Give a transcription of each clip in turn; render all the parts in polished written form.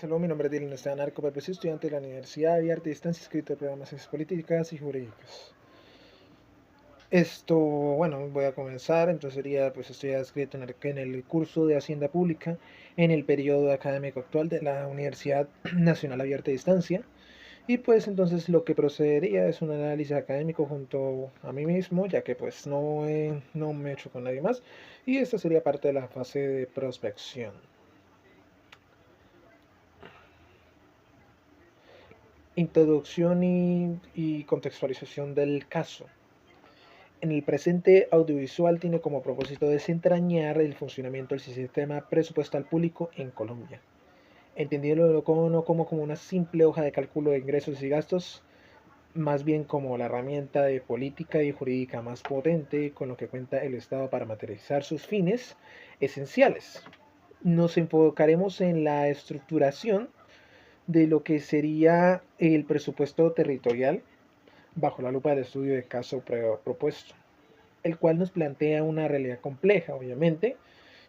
Saludos, mi nombre es Dylan Esteban Arco, soy estudiante de la Universidad Abierta de Distancia, inscrito en programas de Ciencias Políticas y Jurídicas. Bueno, voy a comenzar. Entonces sería, pues estoy adscrito en el curso de Hacienda Pública en el periodo académico actual de la Universidad Nacional Abierta de Distancia. Y pues entonces lo que procedería es un análisis académico junto a mí mismo, ya que pues no me he hecho con nadie más. Y esta sería parte de la fase de prospección. Introducción y contextualización del caso. En el presente audiovisual tiene como propósito desentrañar el funcionamiento del sistema presupuestal público en Colombia, entendiéndolo no como una simple hoja de cálculo de ingresos y gastos, más bien como la herramienta de política y jurídica más potente con lo que cuenta el Estado para materializar sus fines esenciales. Nos enfocaremos en la estructuración de lo que sería el presupuesto territorial bajo la lupa del estudio de caso propuesto, el cual nos plantea una realidad compleja, obviamente,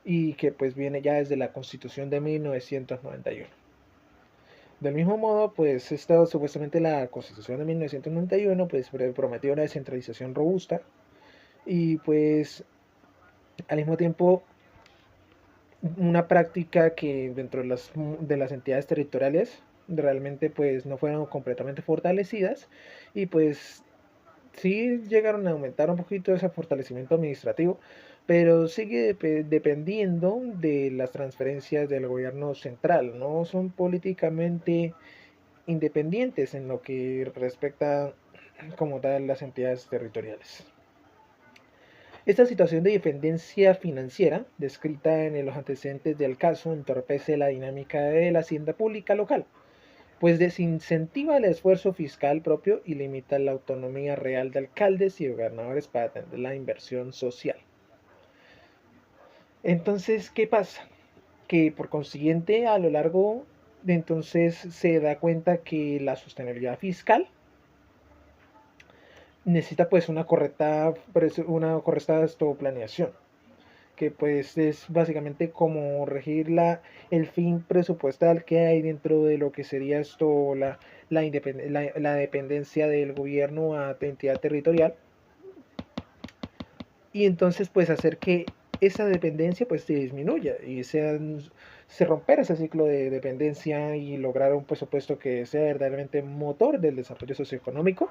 y que pues viene ya desde la Constitución de 1991. Del mismo modo, pues supuestamente la Constitución de 1991 pues prometió una descentralización robusta y pues al mismo tiempo una práctica que dentro de las entidades territoriales realmente pues no fueron completamente fortalecidas y pues sí llegaron a aumentar un poquito ese fortalecimiento administrativo, pero sigue dependiendo de las transferencias del gobierno central. No son políticamente independientes en lo que respecta como tal las entidades territoriales. Esta situación de dependencia financiera, descrita en los antecedentes del caso, entorpece la dinámica de la hacienda pública local, pues desincentiva el esfuerzo fiscal propio y limita la autonomía real de alcaldes y gobernadores para atender la inversión social. Entonces, ¿qué pasa? Que por consiguiente, a lo largo de entonces se da cuenta que la sostenibilidad fiscal necesita pues una correcta planeación, que pues es básicamente como regir el fin presupuestal que hay dentro de lo que sería la dependencia del gobierno a entidad territorial, y entonces pues hacer que esa dependencia pues se disminuya y se romper ese ciclo de dependencia y lograr un presupuesto que sea verdaderamente motor del desarrollo socioeconómico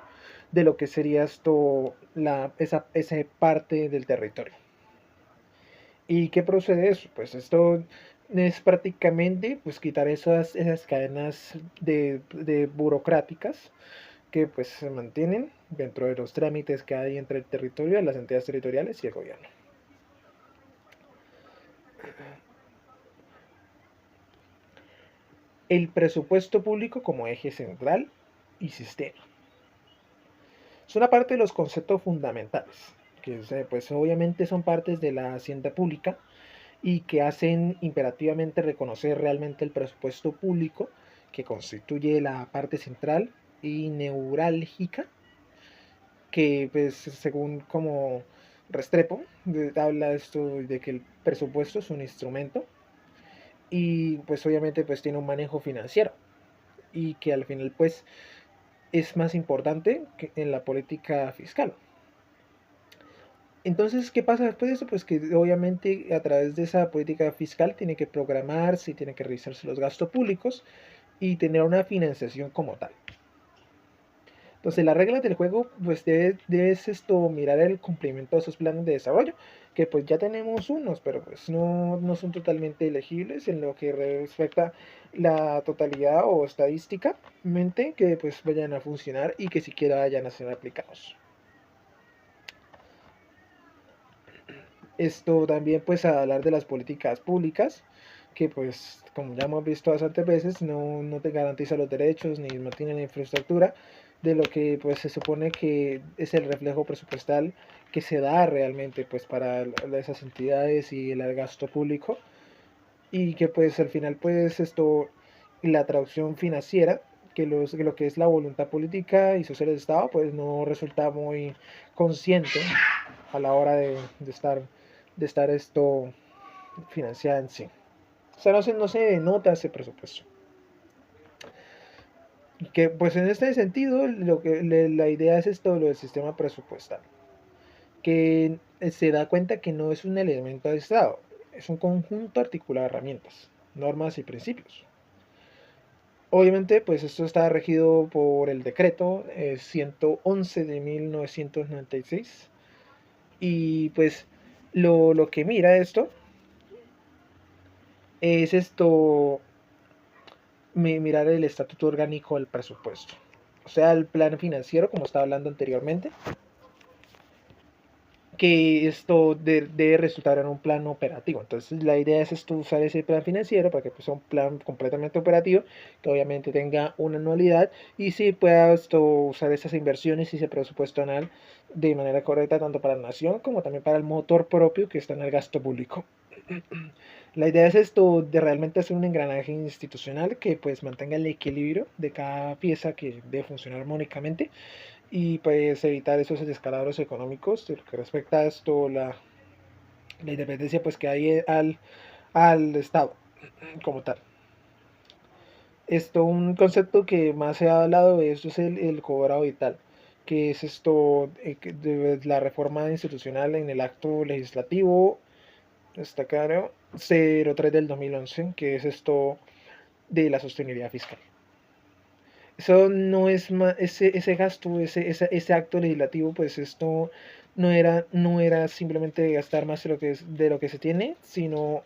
de lo que sería esa parte del territorio. ¿Y qué procede eso? Pues esto es prácticamente pues quitar esas cadenas de burocráticas que pues se mantienen dentro de los trámites que hay entre el territorio, las entidades territoriales y el gobierno. El presupuesto público como eje central y sistema. Es una parte de los conceptos fundamentales, que pues obviamente son partes de la hacienda pública y que hacen imperativamente reconocer realmente el presupuesto público, que constituye la parte central y neurálgica, que pues según como Restrepo habla esto de que el presupuesto es un instrumento y pues obviamente pues tiene un manejo financiero y que al final pues es más importante que en la política fiscal. Entonces, ¿qué pasa después de eso? Pues que obviamente a través de esa política fiscal tiene que programarse, tiene que revisarse los gastos públicos y tener una financiación como tal. Entonces, las reglas del juego, pues debes mirar el cumplimiento de esos planes de desarrollo, que pues ya tenemos unos, pero pues no son totalmente elegibles en lo que respecta la totalidad o estadísticamente que pues vayan a funcionar y que siquiera vayan a ser aplicados. Esto también pues a hablar de las políticas públicas, que pues como ya hemos visto bastantes veces, no te garantiza los derechos ni mantiene la infraestructura de lo que pues se supone que es el reflejo presupuestal que se da realmente pues para esas entidades y el gasto público, y que pues al final pues la traducción financiera que lo que es la voluntad política y social del Estado pues no resulta muy consciente a la hora de estar financiada en sí. O sea, no se denota ese presupuesto. Que pues en este sentido la idea es esto, lo del sistema presupuestal, que se da cuenta que no es un elemento aislado, es un conjunto articulado de herramientas, normas y principios. Obviamente, pues esto está regido por el decreto 111 de 1996 y pues lo que mira esto es esto, mirar el estatuto orgánico del presupuesto, o sea, el plan financiero, como estaba hablando anteriormente, que esto debe resultar en un plan operativo. Entonces la idea es esto, usar ese plan financiero para que pues, sea un plan completamente operativo, que obviamente tenga una anualidad y sí pueda esto, usar esas inversiones y ese presupuesto anual de manera correcta, tanto para la nación como también para el motor propio que está en el gasto público. La idea es esto de realmente hacer un engranaje institucional que pues mantenga el equilibrio de cada pieza que debe funcionar armónicamente y pues evitar esos descalabros económicos de lo que respecta a esto, la independencia pues que hay al Estado como tal. Esto, un concepto que más se ha hablado de esto es el cobrado vital, que es esto, de la reforma institucional en el acto legislativo, está claro, 03 del 2011, que es esto de la sostenibilidad fiscal. Eso no es más, ese gasto, ese acto legislativo, pues esto no era simplemente gastar más de lo que se tiene, sino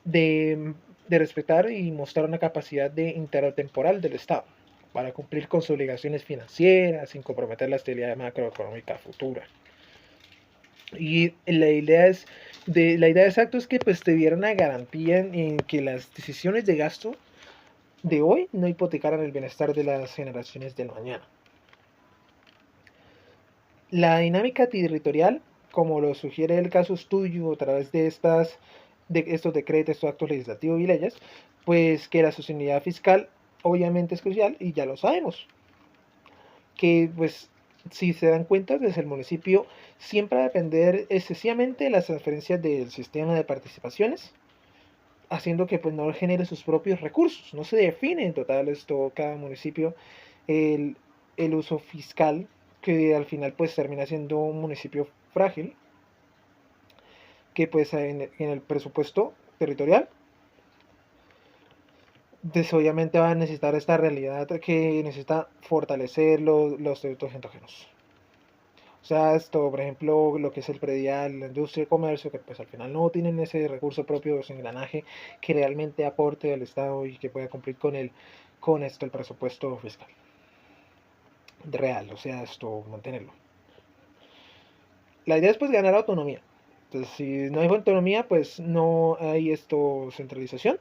de, de respetar y mostrar una capacidad de intertemporal del Estado para cumplir con sus obligaciones financieras sin comprometer la estabilidad macroeconómica futura. Y la idea exacta es que pues te diera una garantía en que las decisiones de gasto de hoy no hipotecaran el bienestar de las generaciones del mañana. La dinámica territorial, como lo sugiere el caso estudio a través de estos decretos, estos actos legislativos y leyes, pues que la sostenibilidad fiscal obviamente es crucial y ya lo sabemos, que pues si se dan cuenta desde el municipio siempre va a depender excesivamente de las transferencias del sistema de participaciones, haciendo que pues no genere sus propios recursos, no se define en total esto cada municipio el, el uso fiscal, que al final pues termina siendo un municipio frágil, que pues en el presupuesto territorial obviamente va a necesitar esta realidad que necesita fortalecer los territorios endógenos. O sea, esto, por ejemplo, lo que es el predial, la industria y el comercio, que pues al final no tienen ese recurso propio, ese engranaje que realmente aporte al Estado y que pueda cumplir con esto, el presupuesto fiscal real, o sea, esto, mantenerlo. La idea es pues ganar autonomía. Entonces, si no hay autonomía, pues no hay esto, centralización.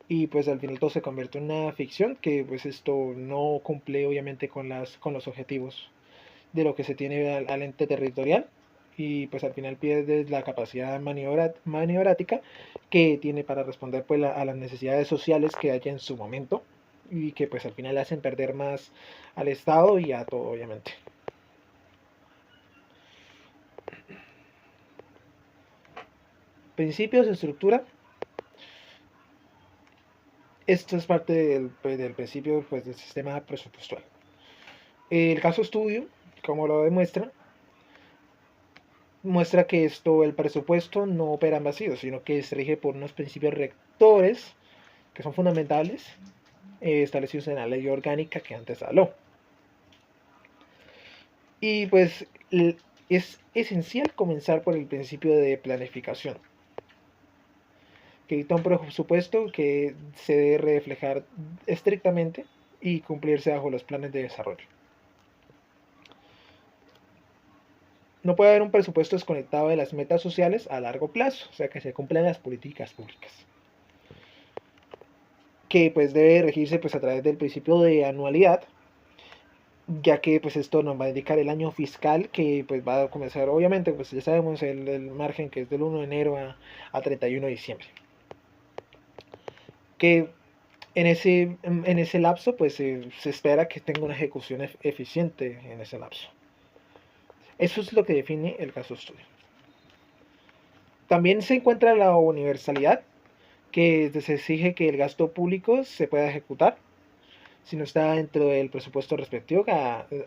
Y pues al final todo se convierte en una ficción que pues esto no cumple obviamente con los objetivos de lo que se tiene al ente territorial y pues al final pierde la capacidad maniobrática que tiene para responder pues a las necesidades sociales que haya en su momento y que pues al final le hacen perder más al Estado y a todo obviamente. Principios de estructura. Esto es parte del principio pues, del sistema presupuestal. El caso estudio, como lo demuestra, muestra que el presupuesto no opera en vacío, sino que se rige por unos principios rectores que son fundamentales, establecidos en la ley orgánica que antes habló. Y pues es esencial comenzar por el principio de planificación, que dicta un presupuesto que se debe reflejar estrictamente y cumplirse bajo los planes de desarrollo. No puede haber un presupuesto desconectado de las metas sociales a largo plazo, o sea, que se cumplan las políticas públicas, que pues debe regirse pues a través del principio de anualidad, ya que pues esto nos va a indicar el año fiscal que pues va a comenzar, obviamente pues ya sabemos el margen que es del 1 de enero a 31 de diciembre, que en ese lapso pues se espera que tenga una ejecución eficiente en ese lapso. Eso es lo que define el caso estudio. También se encuentra la universalidad, que se exige que el gasto público se pueda ejecutar sino está dentro del presupuesto respectivo,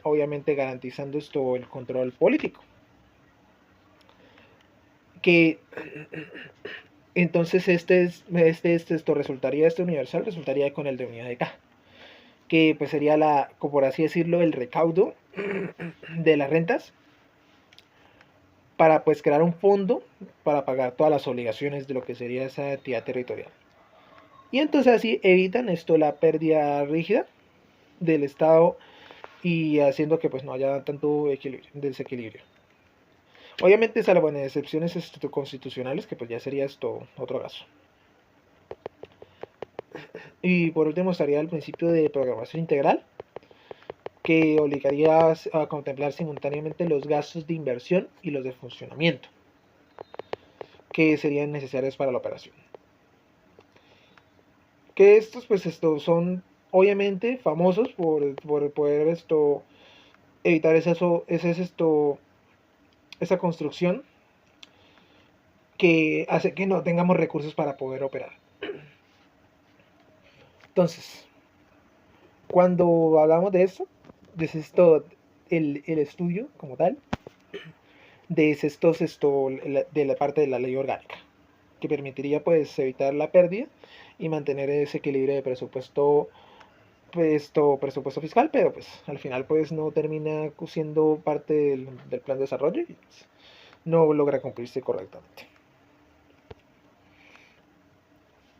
obviamente garantizando esto el control político. Que entonces esto resultaría, este universal resultaría con el de unidad de K, que pues sería por así decirlo, el recaudo de las rentas para pues crear un fondo para pagar todas las obligaciones de lo que sería esa entidad territorial. Y entonces así evitan esto la pérdida rígida del Estado y haciendo que pues no haya tanto desequilibrio. Obviamente salvo en excepciones constitucionales, que pues ya sería esto otro caso. Y por último estaría el principio de programación integral, que obligaría a contemplar simultáneamente los gastos de inversión y los de funcionamiento, que serían necesarios para la operación. Que estos pues son obviamente famosos por poder evitar esa construcción que hace que no tengamos recursos para poder operar. Entonces, cuando hablamos de esto, el estudio como tal, de la parte de la ley orgánica, que permitiría pues evitar la pérdida y mantener ese equilibrio de presupuesto fiscal, pero pues al final pues no termina siendo parte del plan de desarrollo y pues, no logra cumplirse correctamente.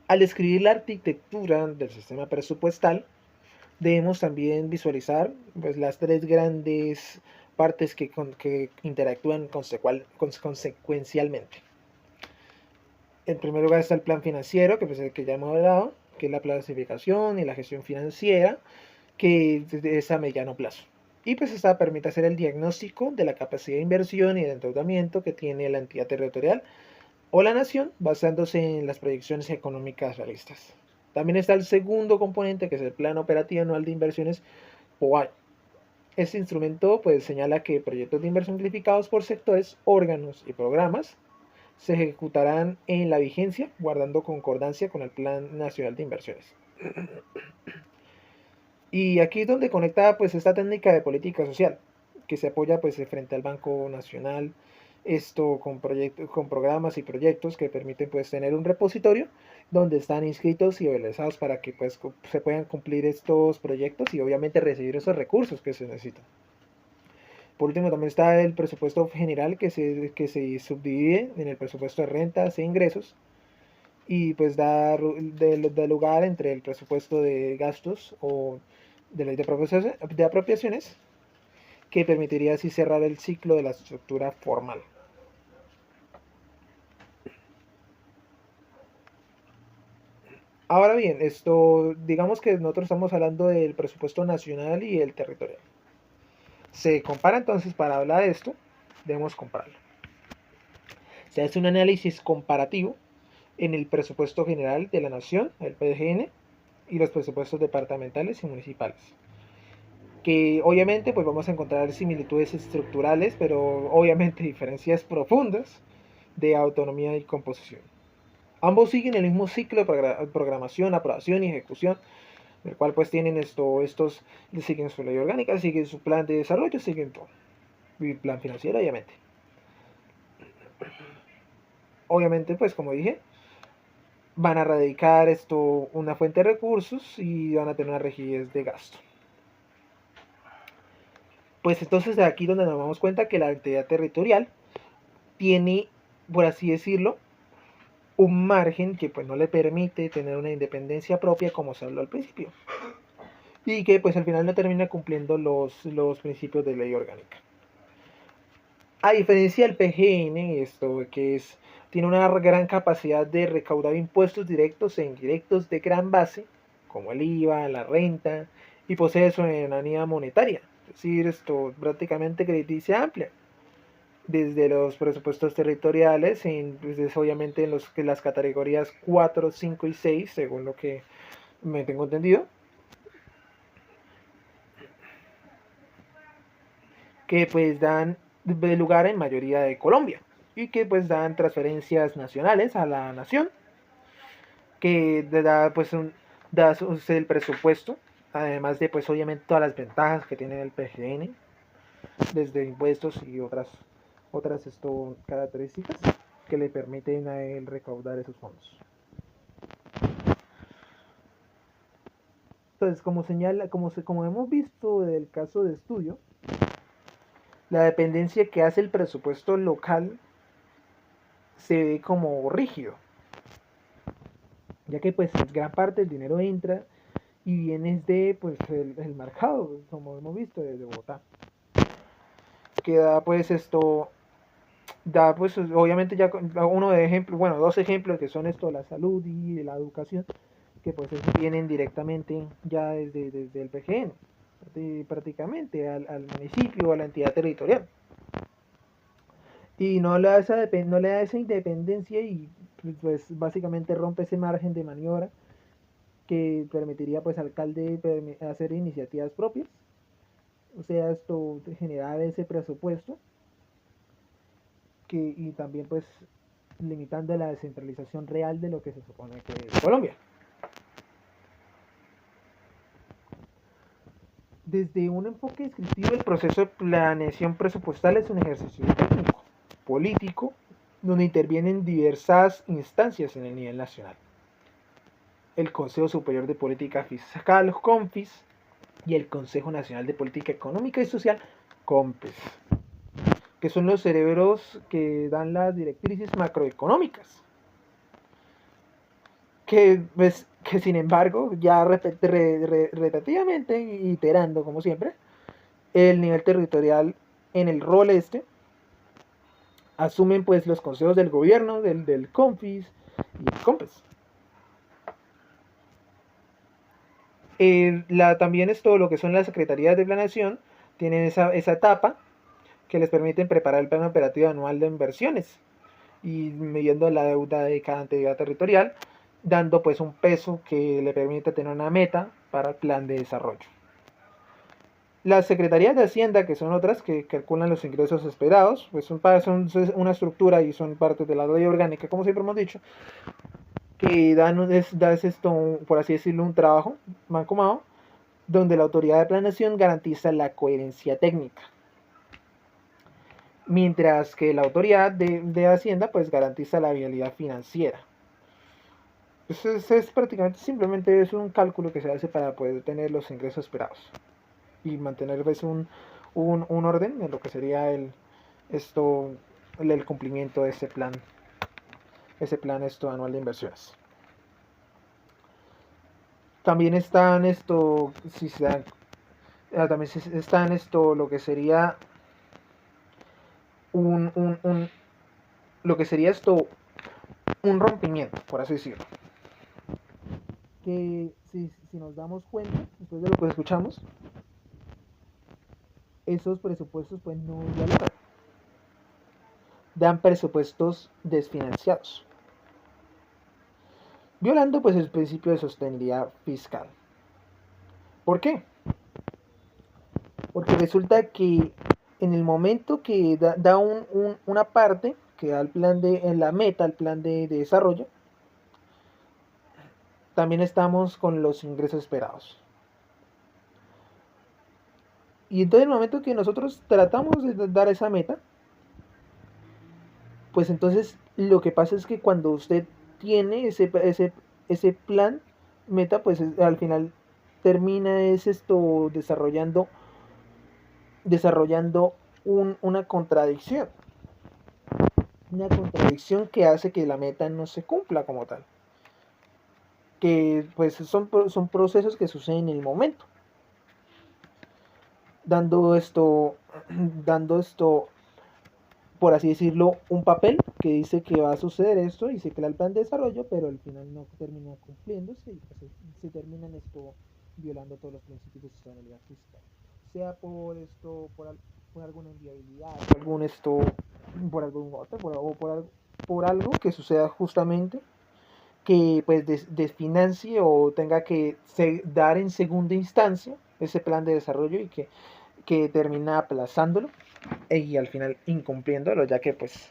Al escribir la arquitectura del sistema presupuestal, debemos también visualizar pues, las tres grandes partes que interactúan consecuencialmente. En primer lugar está el plan financiero, que es el que ya hemos hablado, que es la planificación y la gestión financiera, que es a mediano plazo. Y pues esta permite hacer el diagnóstico de la capacidad de inversión y de endeudamiento que tiene la entidad territorial o la nación, basándose en las proyecciones económicas realistas. También está el segundo componente, que es el Plan Operativo Anual de Inversiones POAI. Este instrumento pues, señala que proyectos de inversión clasificados por sectores, órganos y programas se ejecutarán en la vigencia, guardando concordancia con el Plan Nacional de Inversiones. Y aquí es donde conecta pues, esta técnica de política social, que se apoya pues, frente al Banco Nacional, con programas y proyectos que permiten pues tener un repositorio donde están inscritos y organizados para que pues se puedan cumplir estos proyectos y obviamente recibir esos recursos que se necesitan. Por último también está el presupuesto general que se subdivide en el presupuesto de rentas e ingresos y pues da lugar entre el presupuesto de gastos o de ley de apropiaciones que permitiría así cerrar el ciclo de la estructura formal. Ahora bien, digamos que nosotros estamos hablando del presupuesto nacional y el territorial. Se compara entonces, para hablar de esto, debemos compararlo. Se hace un análisis comparativo en el presupuesto general de la nación, el PGN, y los presupuestos departamentales y municipales. Que obviamente pues vamos a encontrar similitudes estructurales, pero obviamente diferencias profundas de autonomía y composición. Ambos siguen el mismo ciclo de programación, aprobación y ejecución, el cual pues tienen siguen su ley orgánica, siguen su plan de desarrollo, siguen todo. Y plan financiero, obviamente. Obviamente, pues como dije, van a radicar una fuente de recursos y van a tener una rigidez de gasto. Pues entonces de aquí donde nos damos cuenta que la entidad territorial tiene, por así decirlo, un margen que pues no le permite tener una independencia propia como se habló al principio y que pues al final no termina cumpliendo los principios de ley orgánica. A diferencia del PGN, tiene una gran capacidad de recaudar impuestos directos e indirectos de gran base, como el IVA, la renta, y posee soberanía monetaria, es decir, prácticamente crediticia amplia, desde los presupuestos territoriales, obviamente en las categorías 4, 5 y 6, según lo que me tengo entendido, que pues dan lugar en mayoría de Colombia y que pues dan transferencias nacionales a la nación, que da pues el presupuesto además de pues obviamente todas las ventajas que tiene el PGN, desde impuestos y otras características que le permiten a él recaudar esos fondos. Entonces, como señala, como hemos visto del caso de estudio, la dependencia que hace el presupuesto local se ve como rígido, ya que pues gran parte del dinero entra y viene de pues el mercado, como hemos visto desde Bogotá, que da pues obviamente ya uno de ejemplo, bueno, dos ejemplos que son la salud y la educación, que pues vienen directamente ya desde el PGN, prácticamente al municipio, a la entidad territorial. Y no le da esa independencia y pues básicamente rompe ese margen de maniobra que permitiría pues al alcalde hacer iniciativas propias, o sea, generar ese presupuesto y también pues limitando la descentralización real de lo que se supone que es Colombia. Desde un enfoque descriptivo, el proceso de planeación presupuestal es un ejercicio técnico, político, donde intervienen diversas instancias en el nivel nacional. El Consejo Superior de Política Fiscal, CONFIS, y el Consejo Nacional de Política Económica y Social, COMPES, que son los cerebros que dan las directrices macroeconómicas, que sin embargo, ya repetitivamente, iterando como siempre, el nivel territorial en el rol asumen pues los consejos del gobierno, del CONFIS y el COMPES. También es todo lo que son las secretarías de planeación, tienen esa etapa que les permiten preparar el plan operativo anual de inversiones y midiendo la deuda de cada entidad territorial, dando pues un peso que le permite tener una meta para el plan de desarrollo. Las secretarías de Hacienda, que son otras que calculan los ingresos esperados, pues son una estructura y son parte de la ley orgánica, como siempre hemos dicho, que dan por así decirlo, un trabajo mancomunado, donde la autoridad de planeación garantiza la coherencia técnica, mientras que la autoridad de Hacienda pues garantiza la viabilidad financiera. Es prácticamente simplemente es un cálculo que se hace para poder tener los ingresos esperados y mantener pues, un orden en lo que sería el cumplimiento de ese plan anual de inversiones. También están también están lo que sería lo que sería un rompimiento, por así decirlo. Que si nos damos cuenta, después de lo que escuchamos, esos presupuestos pues no dialogan. Dan presupuestos desfinanciados, violando pues el principio de sostenibilidad fiscal. ¿Por qué? Porque resulta que en el momento que da una parte que da el plan en la meta, el plan de desarrollo, también estamos con los ingresos esperados. Y entonces en el momento que nosotros tratamos de dar esa meta, pues entonces lo que pasa es que cuando usted tiene ese plan meta, pues al final termina desarrollando una contradicción. Una contradicción que hace que la meta no se cumpla como tal. Que pues son procesos que suceden en el momento. Dando por así decirlo, un papel que dice que va a suceder esto y se crea el plan de desarrollo, pero al final no termina cumpliéndose y pues se terminan violando todos los principios de sostenibilidad fiscal. Sea por alguna inviabilidad, por algún otro, por algo que suceda justamente que pues desfinancie o tenga que dar en segunda instancia ese plan de desarrollo y que termina aplazándolo y al final incumpliéndolo, ya que pues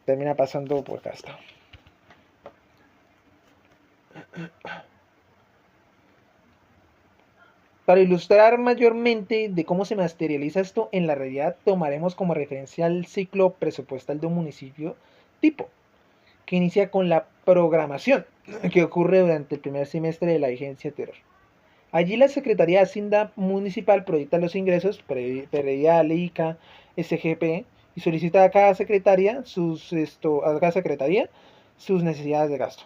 termina pasando por gasto. Para ilustrar mayormente de cómo se materializa esto en la realidad, tomaremos como referencia el ciclo presupuestal de un municipio tipo, que inicia con la programación, que ocurre durante el primer semestre de la vigencia anterior. Allí la Secretaría de Hacienda Municipal proyecta los ingresos, predial, ICA, SGP, y solicita a cada secretaría sus necesidades de gasto.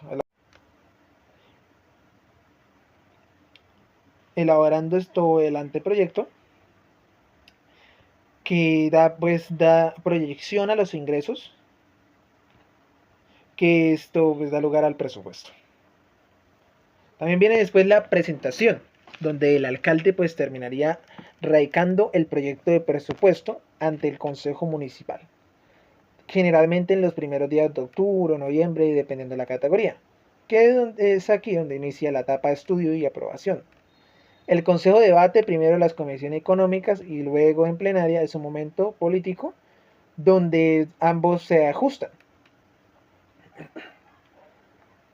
Elaborando el anteproyecto, que da proyección a los ingresos, que da lugar al presupuesto. También viene después la presentación, donde el alcalde terminaría radicando el proyecto de presupuesto ante el Consejo Municipal, generalmente en los primeros días de octubre o noviembre, dependiendo de la categoría, que es aquí donde inicia la etapa de estudio y aprobación. El Consejo debate primero las comisiones económicas y luego en plenaria es un momento político donde ambos se ajustan.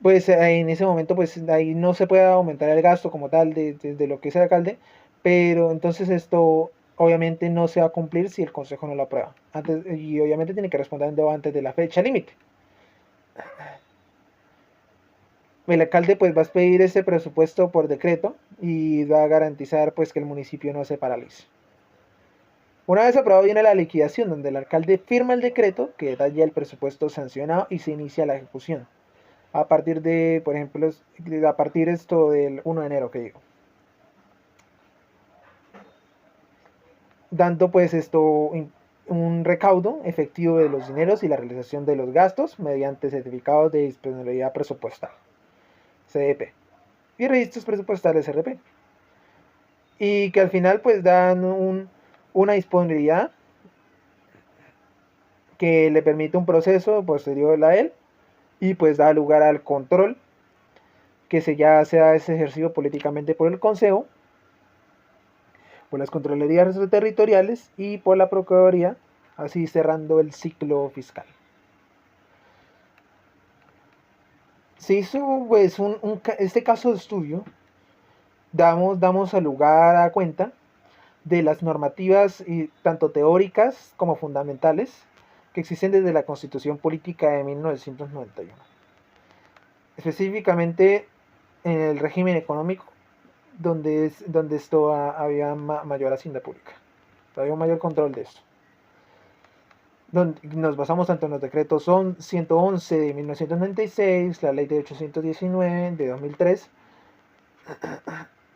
Pues en ese momento ahí no se puede aumentar el gasto como tal de lo que es el alcalde, pero entonces esto obviamente no se va a cumplir si el consejo no lo aprueba. Y obviamente tiene que responder antes de la fecha límite. El alcalde va a pedir ese presupuesto por decreto y va a garantizar que el municipio no se paralice. Una vez aprobado viene la liquidación, donde el alcalde firma el decreto que da ya el presupuesto sancionado y se inicia la ejecución. A partir de, por ejemplo, a partir del 1 de enero que digo. Dando un recaudo efectivo de los dineros y la realización de los gastos mediante certificados de disponibilidad presupuestal, CDP, y registros presupuestales, RP. Y que al final dan una disponibilidad que le permite un proceso posterior a él y da lugar al control que ya sea ese ejercido políticamente por el Consejo, por las Contralorías Territoriales y por la Procuraduría, así cerrando el ciclo fiscal. Se hizo este caso de estudio, damos lugar a cuenta de las normativas tanto teóricas como fundamentales que existen desde la Constitución Política de 1991. Específicamente en el régimen económico, donde había mayor hacienda pública, había un mayor control de esto. Nos basamos tanto en los decretos 111 de 1996, la ley de 819 de 2003,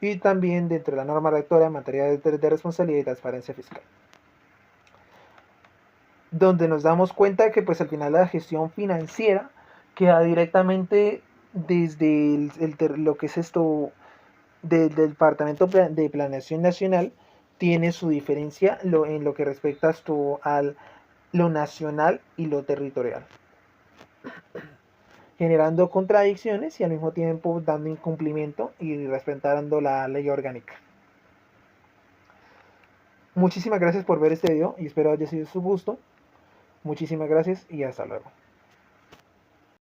y también dentro de la norma rectora en materia de responsabilidad y transparencia fiscal, donde nos damos cuenta que al final la gestión financiera queda directamente desde lo que es del Departamento de Planeación Nacional, tiene su diferencia en lo que respecta a lo nacional y lo territorial, generando contradicciones y al mismo tiempo dando incumplimiento y respetando la ley orgánica. Muchísimas gracias por ver este video y espero haya sido de su gusto. Muchísimas gracias y hasta luego.